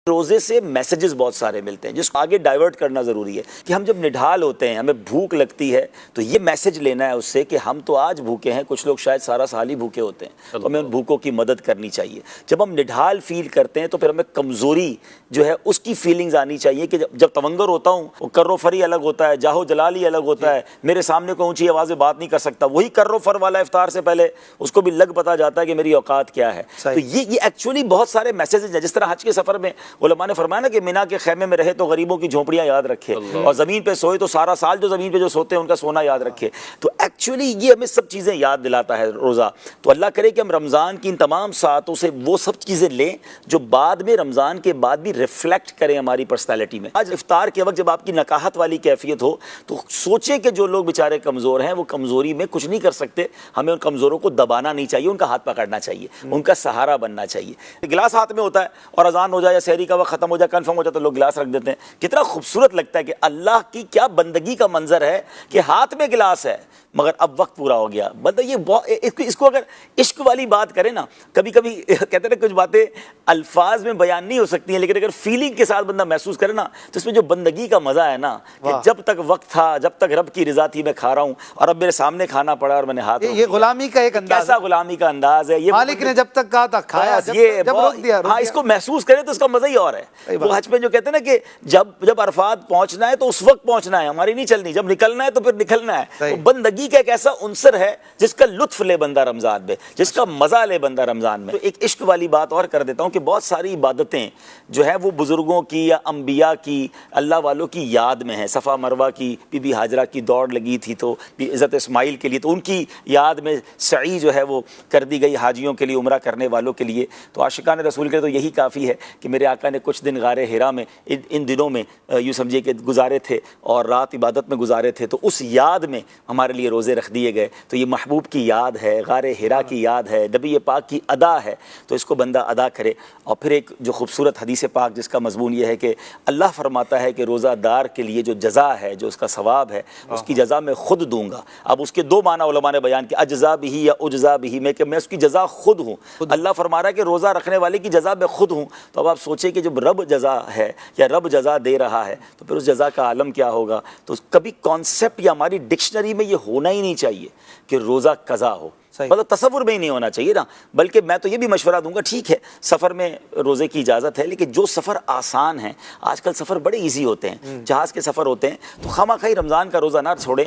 روزے سے میسیجز بہت سارے ملتے ہیں جس کو آگے ڈائیورٹ کرنا ضروری ہے کہ ہم جب نڈھال ہوتے ہیں، ہمیں بھوک لگتی ہے تو یہ میسیج لینا ہے اس سے کہ ہم تو آج بھوکے ہیں، کچھ لوگ شاید سارا سال ہی بھوکے ہوتے ہیں، تو ہمیں ان بھوکوں کی مدد کرنی چاہیے۔ جب ہم نڈھال فیل کرتے ہیں تو پھر ہمیں کمزوری جو ہے اس کی فیلنگز آنی چاہیے کہ جب تونگر ہوتا ہوں وہ کر و فری الگ ہوتا ہے، جاہو جلالی الگ ہوتا ہے، میرے سامنے کوئی اونچی آواز سے بات نہیں کر سکتا، وہی کر و فر والا افطار سے پہلے اس کو بھی لگ پتا جاتا ہے کہ میری اوقات کیا ہے۔ تو یہ ایکچولی بہت سارے میسیجز ہیں، جس طرح حج کے سفر میں علماء نے فرمایا نا کہ مینا کے خیمے میں رہے تو غریبوں کی جھونپڑیاں یاد رکھے، اور زمین پہ سوئے تو سارا سال جو زمین پہ جو سوتے ہیں ان کا سونا یاد رکھے۔ تو ایکچولی یہ ہمیں سب چیزیں یاد دلاتا ہے روزہ۔ تو اللہ کرے کہ ہم رمضان کی ان تمام ساعتوں سے وہ سب چیزیں لیں جو بعد میں رمضان کے بعد بھی ریفلیکٹ کریں ہماری پرسنالٹی میں۔ آج افطار کے وقت جب آپ کی نکاحت والی کیفیت ہو تو سوچیں کہ جو لوگ بیچارے کمزور ہیں وہ کمزوری میں کچھ نہیں کر سکتے، ہمیں ان کمزوروں کو دبانا نہیں چاہیے، ان کا ہاتھ پکڑنا چاہیے، ان کا سہارا بننا چاہیے۔ گلاس ہاتھ میں ہوتا ہے اور اذان ہو جائے یا سحری کا وقت ختم ہو جائے، کنفرم ہو جائے تو لوگ گلاس رکھ دیتے ہیں۔ کتنا خوبصورت لگتا ہے کہ اللہ کی کیا بندگی کا منظر ہے کہ ہاتھ میں گلاس ہے مگر اب وقت پورا ہو گیا۔ بندہ یہ اس کو اگر عشق والی بات کرے نا، کبھی کبھی کہتے ہیں کچھ باتیں الفاظ میں بیان نہیں ہو سکتی ہیں، لیکن اگر فیلنگ کے ساتھ بندہ محسوس کرے نا تو اس میں جو بندگی کا مزہ ہے نا کہ جب تک وقت تھا، جب تک رب کی رضا تھی میں کھا رہا ہوں، اور اب میرے سامنے کھانا پڑا اور میں نے ہاتھ یہ غلامی کا ایک انداز، کیسا غلامی کا انداز ہے۔ یہ مالک نے جب تک کہا تھا کھایا، جب روک دیا۔ ہاں، اس کو محسوس کرے تو اس کا مزہ ہی اور ہے۔ وہ حج پہ جو کہتے ہیں نا کہ جب عرفات پہنچنا ہے تو اس وقت پہنچنا ہے، ہماری نہیں چلنی، جب نکلنا ہے تو پھر نکلنا ہے۔ تو بندگی کا ایک ایسا عنصر ہے جس کا لطف لے بندہ رمضان میں، جس کا مزہ لے بندہ رمضان میں۔ تو ایک عشق والی بات اور کر دیتا ہوں کہ بہت ساری عبادتیں جو ہے وہ بزرگوں کی یا انبیاء کی، اللہ والوں کی یاد میں ہیں۔ صفا مروہ کی بی بی ہاجرہ کی دوڑ لگی تھی تو حضرت اسماعیل کے لیے، تو ان کی یاد میں سعی جو ہے وہ کر دی گئی حاجیوں کے لیے، عمرہ کرنے والوں کے لیے۔ تو عاشقان رسول کے لیے تو یہی کافی ہے کہ میرے آقا نے کچھ دن غار ہرا میں ان دنوں میں یوں سمجھیے کہ گزارے تھے اور رات عبادت میں گزارے تھے، تو اس یاد میں ہمارے لیے روزے رکھ دیے گئے۔ تو یہ محبوب کی یاد ہے، غار ہرا کی یاد ہے، نبی پاک کی ادا ہے، تو اس کو بندہ ادا کرے۔ اور پھر ایک جو خوبصورت حدیث پاک جس کا مضمون یہ ہے کہ اللہ فرماتا ہے کہ روزہ دار کے لیے جو جزا ہے، جو اس کا ثواب ہے، اس کی جزا میں خود دوں گا۔ اب اس کے دو معنی علماء نے بیان کیا، اجزا بھی یا اجزا بھی، میں کہ میں اس کی جزا خود ہوں۔ اللہ فرما رہا ہے کہ روزہ رکھنے والے کی جزا میں خود ہوں۔ تو اب آپ سوچیں کہ جب رب جزا ہے یا رب جزا دے رہا ہے تو پھر اس جزا کا عالم کیا ہوگا۔ تو کبھی کانسیپٹ یا ہماری ڈکشنری میں یہ ہونا ہی نہیں چاہیے کہ روزہ قضا ہو، مطلب تصور میں ہی نہیں ہونا چاہیے نا۔ بلکہ میں تو یہ بھی مشورہ دوں گا، ٹھیک ہے سفر میں روزے کی اجازت ہے، لیکن جو سفر آسان ہیں، آج کل سفر بڑے ایزی ہوتے ہیں، جہاز کے سفر ہوتے ہیں، تو خواہ مخواہ رمضان کا روزہ نہ چھوڑیں۔